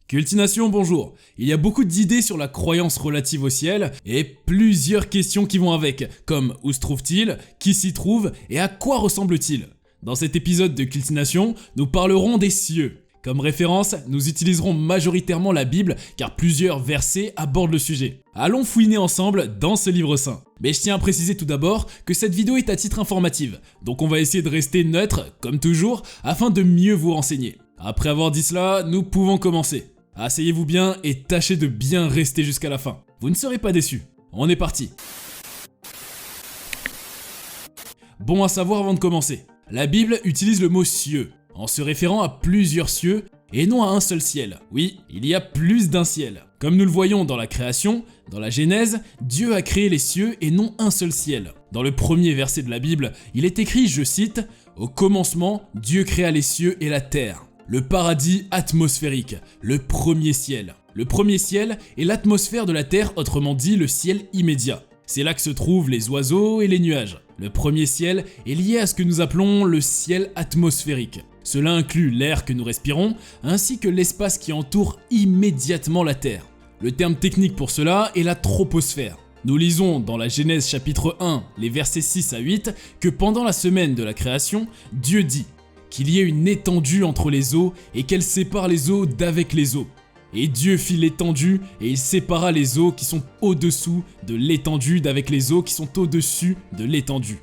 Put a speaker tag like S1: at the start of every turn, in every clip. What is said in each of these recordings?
S1: Cultination, bonjour. Il y a beaucoup d'idées sur la croyance relative au ciel et plusieurs questions qui vont avec, comme où se trouve-t-il, qui s'y trouve et à quoi ressemble-t-il. Dans cet épisode de Cultination, nous parlerons des cieux. Comme référence, nous utiliserons majoritairement la Bible car plusieurs versets abordent le sujet. Allons fouiner ensemble dans ce livre saint. Mais je tiens à préciser tout d'abord que cette vidéo est à titre informatif, donc on va essayer de rester neutre, comme toujours, afin de mieux vous renseigner. Après avoir dit cela, nous pouvons commencer. Asseyez-vous bien et tâchez de bien rester jusqu'à la fin. Vous ne serez pas déçus. On est parti. Bon à savoir avant de commencer. La Bible utilise le mot cieux, en se référant à plusieurs cieux et non à un seul ciel. Oui, il y a plus d'un ciel. Comme nous le voyons dans la création, dans la Genèse, Dieu a créé les cieux et non un seul ciel. Dans le premier verset de la Bible, il est écrit, je cite, « Au commencement, Dieu créa les cieux et la terre ». Le paradis atmosphérique, le premier ciel. Le premier ciel est l'atmosphère de la Terre, autrement dit le ciel immédiat. C'est là que se trouvent les oiseaux et les nuages. Le premier ciel est lié à ce que nous appelons le ciel atmosphérique. Cela inclut l'air que nous respirons, ainsi que l'espace qui entoure immédiatement la Terre. Le terme technique pour cela est la troposphère. Nous lisons dans la Genèse chapitre 1, les versets 6 à 8, que pendant la semaine de la création, Dieu dit qu'il y ait une étendue entre les eaux et qu'elle sépare les eaux d'avec les eaux. Et Dieu fit l'étendue et il sépara les eaux qui sont au-dessous de l'étendue d'avec les eaux qui sont au-dessus de l'étendue.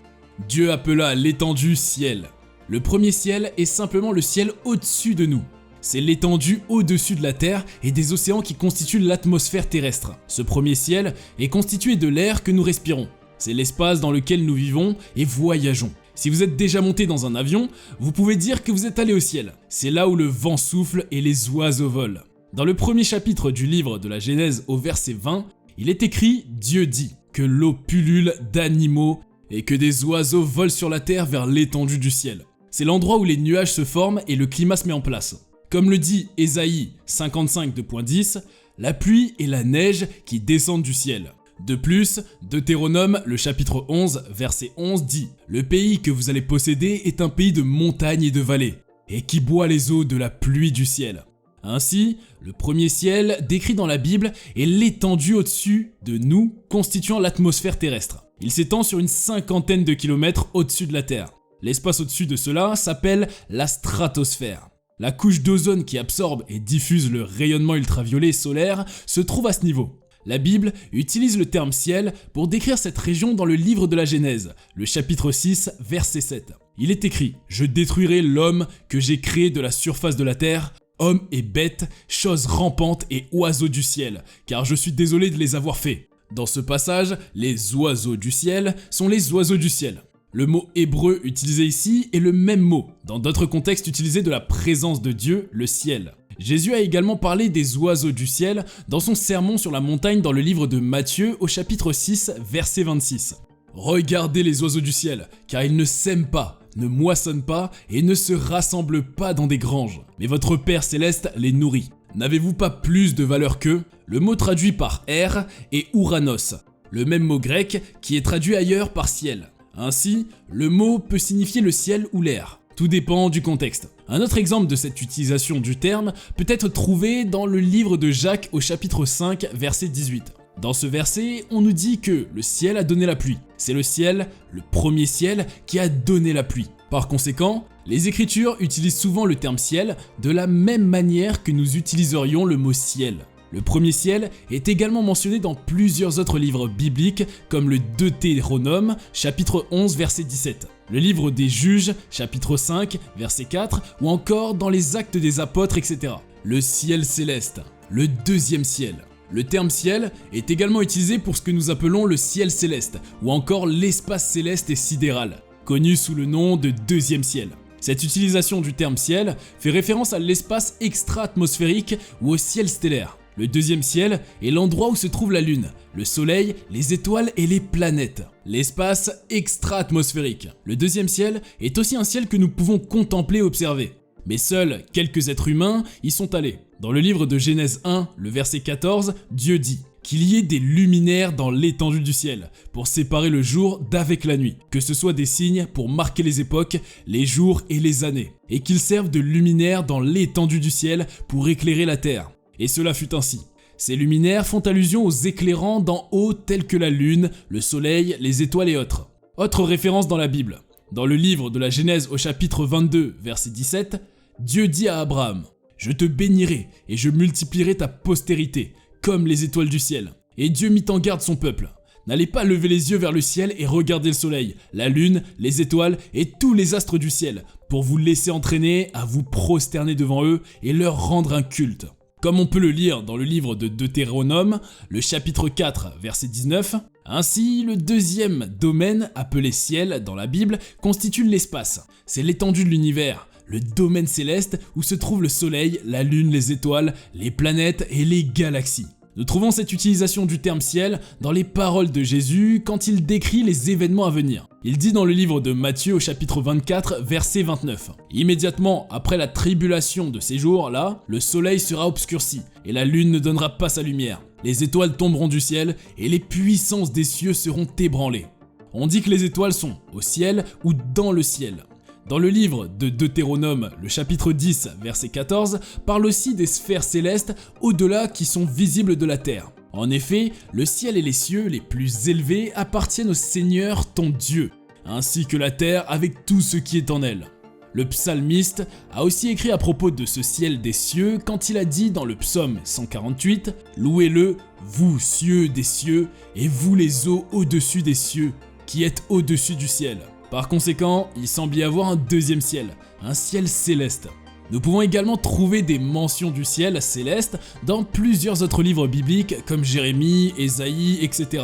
S1: Dieu appela l'étendue ciel. Le premier ciel est simplement le ciel au-dessus de nous. C'est l'étendue au-dessus de la terre et des océans qui constituent l'atmosphère terrestre. Ce premier ciel est constitué de l'air que nous respirons. C'est l'espace dans lequel nous vivons et voyageons. Si vous êtes déjà monté dans un avion, vous pouvez dire que vous êtes allé au ciel. C'est là où le vent souffle et les oiseaux volent. Dans le premier chapitre du livre de la Genèse au verset 20, il est écrit « Dieu dit que l'eau pullule d'animaux et que des oiseaux volent sur la terre vers l'étendue du ciel. » C'est l'endroit où les nuages se forment et le climat se met en place. Comme le dit Ésaïe 55:10, la pluie et la neige qui descendent du ciel. De plus, Deutéronome, le chapitre 11, verset 11 dit « Le pays que vous allez posséder est un pays de montagnes et de vallées, et qui boit les eaux de la pluie du ciel. » Ainsi, le premier ciel décrit dans la Bible est l'étendue au-dessus de nous constituant l'atmosphère terrestre. Il s'étend sur une 50aine de kilomètres au-dessus de la Terre. L'espace au-dessus de cela s'appelle la stratosphère. La couche d'ozone qui absorbe et diffuse le rayonnement ultraviolet solaire se trouve à ce niveau. La Bible utilise le terme ciel pour décrire cette région dans le livre de la Genèse, le chapitre 6, verset 7. Il est écrit « Je détruirai l'homme que j'ai créé de la surface de la terre, hommes et bêtes, choses rampantes et oiseaux du ciel, car je suis désolé de les avoir faits. » Dans ce passage, les oiseaux du ciel sont les oiseaux du ciel. Le mot hébreu utilisé ici est le même mot, dans d'autres contextes utilisé de la présence de Dieu, le ciel. Jésus a également parlé des oiseaux du ciel dans son sermon sur la montagne dans le livre de Matthieu au chapitre 6, verset 26. « Regardez les oiseaux du ciel, car ils ne sèment pas, ne moissonnent pas et ne se rassemblent pas dans des granges. Mais votre Père céleste les nourrit. N'avez-vous pas plus de valeur qu'eux ?» Le mot traduit par « air » est « ouranos », le même mot grec qui est traduit ailleurs par « ciel ». Ainsi, le mot peut signifier le ciel ou l'air. Tout dépend du contexte. Un autre exemple de cette utilisation du terme peut être trouvé dans le livre de Jacques au chapitre 5, verset 18. Dans ce verset, on nous dit que le ciel a donné la pluie. C'est le ciel, le premier ciel, qui a donné la pluie. Par conséquent, les Écritures utilisent souvent le terme ciel de la même manière que nous utiliserions le mot ciel. Le premier ciel est également mentionné dans plusieurs autres livres bibliques comme le Deutéronome, chapitre 11, verset 17, le livre des Juges, chapitre 5, verset 4, ou encore dans les Actes des Apôtres, etc. Le ciel céleste, le deuxième ciel. Le terme ciel est également utilisé pour ce que nous appelons le ciel céleste, ou encore l'espace céleste et sidéral, connu sous le nom de deuxième ciel. Cette utilisation du terme ciel fait référence à l'espace extra-atmosphérique ou au ciel stellaire. Le deuxième ciel est l'endroit où se trouve la Lune, le Soleil, les étoiles et les planètes. L'espace extra-atmosphérique. Le deuxième ciel est aussi un ciel que nous pouvons contempler et observer. Mais seuls quelques êtres humains y sont allés. Dans le livre de Genèse 1, le verset 14, Dieu dit qu'il y ait des luminaires dans l'étendue du ciel, pour séparer le jour d'avec la nuit, que ce soit des signes pour marquer les époques, les jours et les années, et qu'ils servent de luminaires dans l'étendue du ciel pour éclairer la terre. Et cela fut ainsi. Ces luminaires font allusion aux éclairants d'en haut tels que la lune, le soleil, les étoiles et autres. Autre référence dans la Bible. Dans le livre de la Genèse au chapitre 22, verset 17, Dieu dit à Abraham « Je te bénirai et je multiplierai ta postérité, comme les étoiles du ciel. » Et Dieu mit en garde son peuple. N'allez pas lever les yeux vers le ciel et regarder le soleil, la lune, les étoiles et tous les astres du ciel, pour vous laisser entraîner à vous prosterner devant eux et leur rendre un culte. Comme on peut le lire dans le livre de Deutéronome, le chapitre 4, verset 19, ainsi le deuxième domaine appelé ciel dans la Bible constitue l'espace. C'est l'étendue de l'univers, le domaine céleste où se trouve le soleil, la lune, les étoiles, les planètes et les galaxies. Nous trouvons cette utilisation du terme ciel dans les paroles de Jésus quand il décrit les événements à venir. Il dit dans le livre de Matthieu au chapitre 24, verset 29. Immédiatement après la tribulation de ces jours-là, le soleil sera obscurci et la lune ne donnera pas sa lumière. Les étoiles tomberont du ciel et les puissances des cieux seront ébranlées. On dit que les étoiles sont au ciel ou dans le ciel. Dans le livre de Deutéronome, le chapitre 10, verset 14, parle aussi des sphères célestes au-delà qui sont visibles de la terre. En effet, le ciel et les cieux les plus élevés appartiennent au Seigneur ton Dieu, ainsi que la terre avec tout ce qui est en elle. Le psalmiste a aussi écrit à propos de ce ciel des cieux quand il a dit dans le psaume 148 « Louez-le, vous cieux des cieux, et vous les eaux au-dessus des cieux, qui êtes au-dessus du ciel. » Par conséquent, il semble y avoir un deuxième ciel, un ciel céleste. Nous pouvons également trouver des mentions du ciel céleste dans plusieurs autres livres bibliques comme Jérémie, Ésaïe, etc.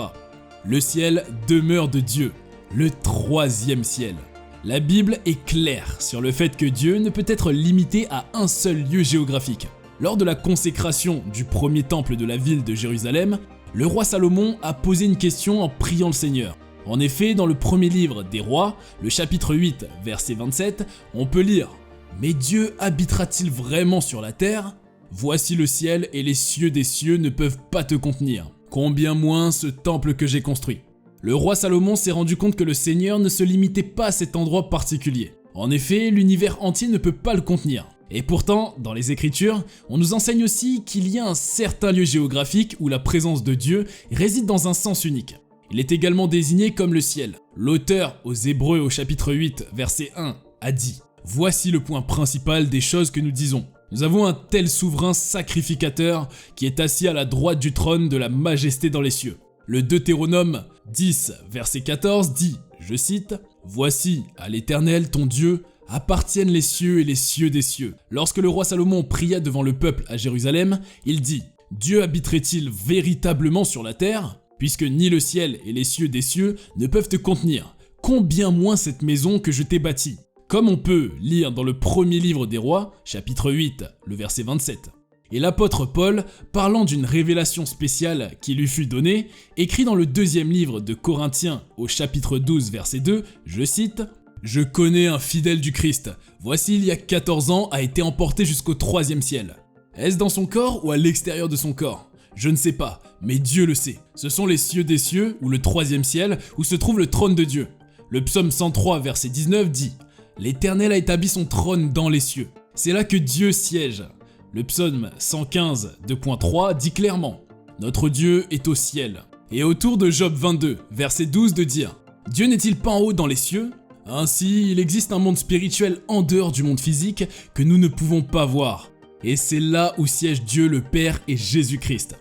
S1: Le ciel demeure de Dieu, le troisième ciel. La Bible est claire sur le fait que Dieu ne peut être limité à un seul lieu géographique. Lors de la consécration du premier temple de la ville de Jérusalem, le roi Salomon a posé une question en priant le Seigneur. En effet, dans le premier livre des rois, le chapitre 8, verset 27, on peut lire « Mais Dieu habitera-t-il vraiment sur la terre ? Voici le ciel et les cieux des cieux ne peuvent pas te contenir. Combien moins ce temple que j'ai construit ?» Le roi Salomon s'est rendu compte que le Seigneur ne se limitait pas à cet endroit particulier. En effet, l'univers entier ne peut pas le contenir. Et pourtant, dans les Écritures, on nous enseigne aussi qu'il y a un certain lieu géographique où la présence de Dieu réside dans un sens unique. Il est également désigné comme le ciel. L'auteur aux Hébreux au chapitre 8, verset 1, a dit « Voici le point principal des choses que nous disons. Nous avons un tel souverain sacrificateur qui est assis à la droite du trône de la majesté dans les cieux. » Le Deutéronome 10, verset 14 dit, je cite, « Voici, à l'Éternel ton Dieu, appartiennent les cieux et les cieux des cieux. » Lorsque le roi Salomon pria devant le peuple à Jérusalem, il dit « Dieu habiterait-il véritablement sur la terre ? Puisque ni le ciel et les cieux des cieux ne peuvent te contenir, combien moins cette maison que je t'ai bâtie. » Comme on peut lire dans le premier livre des rois, chapitre 8, le verset 27. Et l'apôtre Paul, parlant d'une révélation spéciale qui lui fut donnée, écrit dans le deuxième livre de Corinthiens au chapitre 12, verset 2, je cite « Je connais un fidèle du Christ, voici il y a 14 ans a été emporté jusqu'au troisième ciel. Est-ce dans son corps ou à l'extérieur de son corps ? Je ne sais pas, mais Dieu le sait. Ce sont les cieux des cieux, ou le troisième ciel, où se trouve le trône de Dieu. Le psaume 103, verset 19 dit « L'Éternel a établi son trône dans les cieux. C'est là que Dieu siège. » Le psaume 115, 2.3 dit clairement « Notre Dieu est au ciel. » Et autour de Job 22, verset 12 de dire « Dieu n'est-il pas en haut dans les cieux ? Ainsi, il existe un monde spirituel en dehors du monde physique que nous ne pouvons pas voir. Et c'est là où siège Dieu le Père et Jésus-Christ. »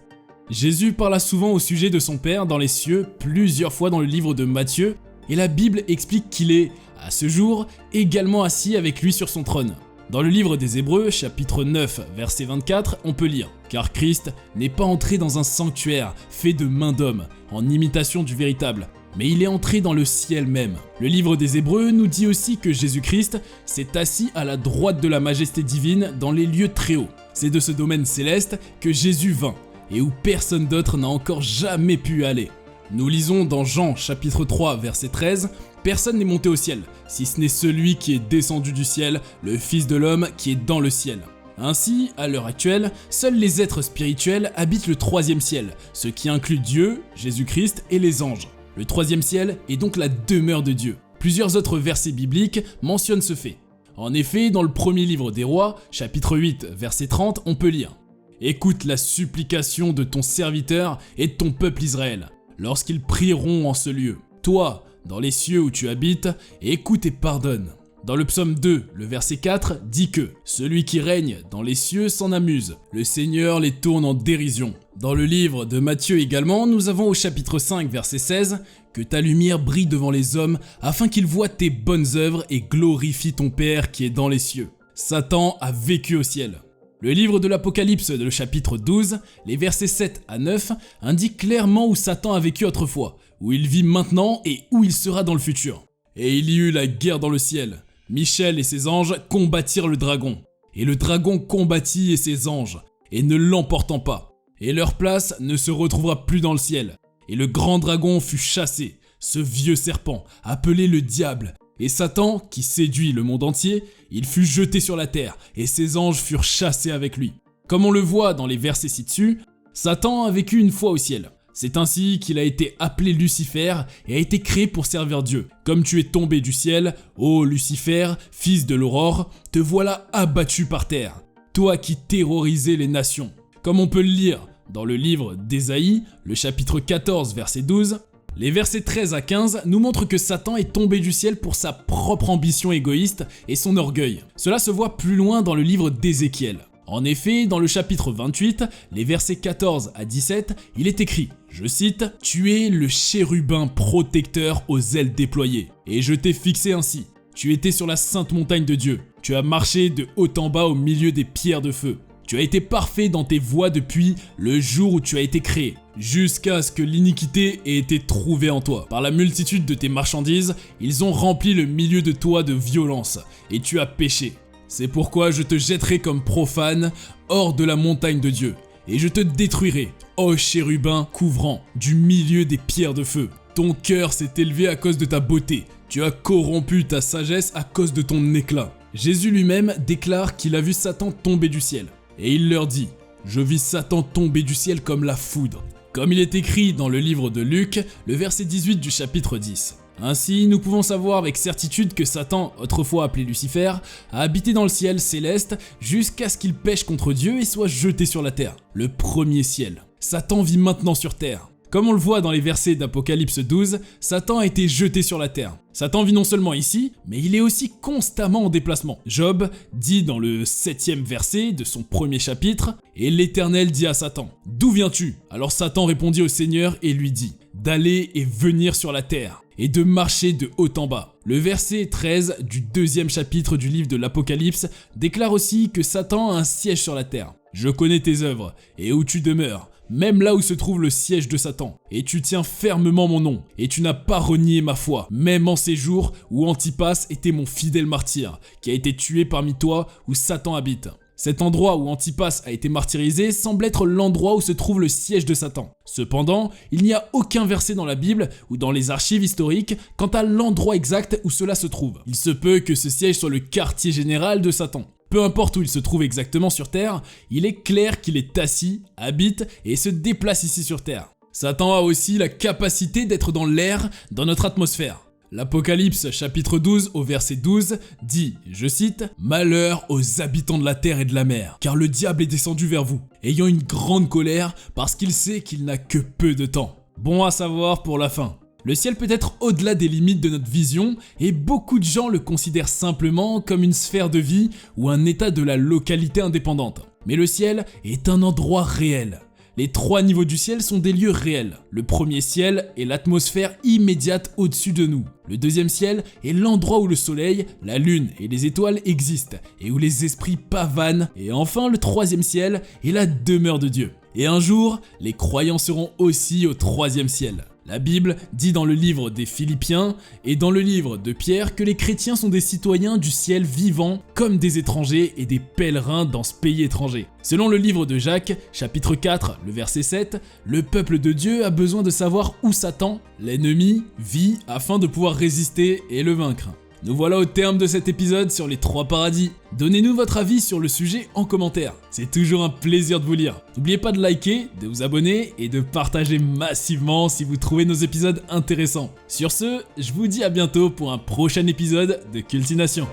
S1: Jésus parla souvent au sujet de son Père dans les cieux plusieurs fois dans le livre de Matthieu, et la Bible explique qu'il est, à ce jour, également assis avec lui sur son trône. Dans le livre des Hébreux, chapitre 9, verset 24, on peut lire « Car Christ n'est pas entré dans un sanctuaire fait de mains d'homme, en imitation du véritable, mais il est entré dans le ciel même. » Le livre des Hébreux nous dit aussi que Jésus-Christ s'est assis à la droite de la majesté divine dans les lieux très hauts. C'est de ce domaine céleste que Jésus vint, et où personne d'autre n'a encore jamais pu aller. Nous lisons dans Jean chapitre 3 verset 13 « Personne n'est monté au ciel, si ce n'est celui qui est descendu du ciel, le Fils de l'homme qui est dans le ciel. » Ainsi, à l'heure actuelle, seuls les êtres spirituels habitent le troisième ciel, ce qui inclut Dieu, Jésus-Christ et les anges. Le troisième ciel est donc la demeure de Dieu. Plusieurs autres versets bibliques mentionnent ce fait. En effet, dans le premier livre des rois, chapitre 8 verset 30, on peut lire « Écoute la supplication de ton serviteur et de ton peuple Israël, lorsqu'ils prieront en ce lieu. Toi, dans les cieux où tu habites, écoute et pardonne. Dans le psaume 2, le verset 4 dit que « Celui qui règne dans les cieux s'en amuse, le Seigneur les tourne en dérision ». Dans le livre de Matthieu également, nous avons au chapitre 5, verset 16 « Que ta lumière brille devant les hommes, afin qu'ils voient tes bonnes œuvres et glorifient ton Père qui est dans les cieux ». Satan a vécu au ciel. Le livre de l'Apocalypse, le chapitre 12, les versets 7 à 9, indique clairement où Satan a vécu autrefois, où il vit maintenant et où il sera dans le futur. Et il y eut la guerre dans le ciel. Michel et ses anges combattirent le dragon. Et le dragon combattit et ses anges, et ne l'emportant pas. Et leur place ne se retrouvera plus dans le ciel. Et le grand dragon fut chassé, ce vieux serpent, appelé le diable. Et Satan, qui séduit le monde entier, il fut jeté sur la terre, et ses anges furent chassés avec lui. Comme on le voit dans les versets ci-dessus, Satan a vécu une fois au ciel. C'est ainsi qu'il a été appelé Lucifer et a été créé pour servir Dieu. Comme tu es tombé du ciel, ô Lucifer, fils de l'aurore, te voilà abattu par terre, toi qui terrorisais les nations. Comme on peut le lire dans le livre d'Ésaïe, le chapitre 14, verset 12, les versets 13 à 15 nous montrent que Satan est tombé du ciel pour sa propre ambition égoïste et son orgueil. Cela se voit plus loin dans le livre d'Ézéchiel. En effet, dans le chapitre 28, les versets 14 à 17, il est écrit, je cite, « Tu es le chérubin protecteur aux ailes déployées, et je t'ai fixé ainsi. Tu étais sur la sainte montagne de Dieu. Tu as marché de haut en bas au milieu des pierres de feu. Tu as été parfait dans tes voies depuis le jour où tu as été créé, jusqu'à ce que l'iniquité ait été trouvée en toi. Par la multitude de tes marchandises, ils ont rempli le milieu de toi de violence, et tu as péché. C'est pourquoi je te jetterai comme profane hors de la montagne de Dieu, et je te détruirai, ô chérubin couvrant, du milieu des pierres de feu. Ton cœur s'est élevé à cause de ta beauté, tu as corrompu ta sagesse à cause de ton éclat. » Jésus lui-même déclare qu'il a vu Satan tomber du ciel. Et il leur dit, « Je vis Satan tomber du ciel comme la foudre. » Comme il est écrit dans le livre de Luc, le verset 18 du chapitre 10. Ainsi, nous pouvons savoir avec certitude que Satan, autrefois appelé Lucifer, a habité dans le ciel céleste jusqu'à ce qu'il pêche contre Dieu et soit jeté sur la terre, le premier ciel. Satan vit maintenant sur terre. Comme on le voit dans les versets d'Apocalypse 12, Satan a été jeté sur la terre. Satan vit non seulement ici, mais il est aussi constamment en déplacement. Job dit dans le 7e verset de son premier chapitre, « Et l'Éternel dit à Satan, « D'où viens-tu » Alors Satan répondit au Seigneur et lui dit, « D'aller et venir sur la terre, et de marcher de haut en bas. » Le verset 13 du 2e chapitre du livre de l'Apocalypse déclare aussi que Satan a un siège sur la terre. « Je connais tes œuvres, et où tu demeures, même là où se trouve le siège de Satan, et tu tiens fermement mon nom, et tu n'as pas renié ma foi, même en ces jours où Antipas était mon fidèle martyr, qui a été tué parmi toi où Satan habite. » Cet endroit où Antipas a été martyrisé semble être l'endroit où se trouve le siège de Satan. Cependant, il n'y a aucun verset dans la Bible ou dans les archives historiques quant à l'endroit exact où cela se trouve. Il se peut que ce siège soit le quartier général de Satan. Peu importe où il se trouve exactement sur Terre, il est clair qu'il est assis, habite et se déplace ici sur Terre. Satan a aussi la capacité d'être dans l'air, dans notre atmosphère. L'Apocalypse chapitre 12 au verset 12 dit, je cite, « Malheur aux habitants de la terre et de la mer, car le diable est descendu vers vous, ayant une grande colère parce qu'il sait qu'il n'a que peu de temps. » Bon à savoir pour la fin. Le ciel peut être au-delà des limites de notre vision et beaucoup de gens le considèrent simplement comme une sphère de vie ou un état de la localité indépendante. Mais le ciel est un endroit réel. Les 3 niveaux du ciel sont des lieux réels. Le premier ciel est l'atmosphère immédiate au-dessus de nous. Le deuxième ciel est l'endroit où le soleil, la lune et les étoiles existent et où les esprits pavanent. Et enfin, le troisième ciel est la demeure de Dieu. Et un jour, les croyants seront aussi au 3e ciel. La Bible dit dans le livre des Philippiens et dans le livre de Pierre que les chrétiens sont des citoyens du ciel vivants comme des étrangers et des pèlerins dans ce pays étranger. Selon le livre de Jacques, chapitre 4, le verset 7, le peuple de Dieu a besoin de savoir où Satan, l'ennemi, vit afin de pouvoir résister et le vaincre. Nous voilà au terme de cet épisode sur les 3 paradis. Donnez-nous votre avis sur le sujet en commentaire. C'est toujours un plaisir de vous lire. N'oubliez pas de liker, de vous abonner et de partager massivement si vous trouvez nos épisodes intéressants. Sur ce, je vous dis à bientôt pour un prochain épisode de Cultination.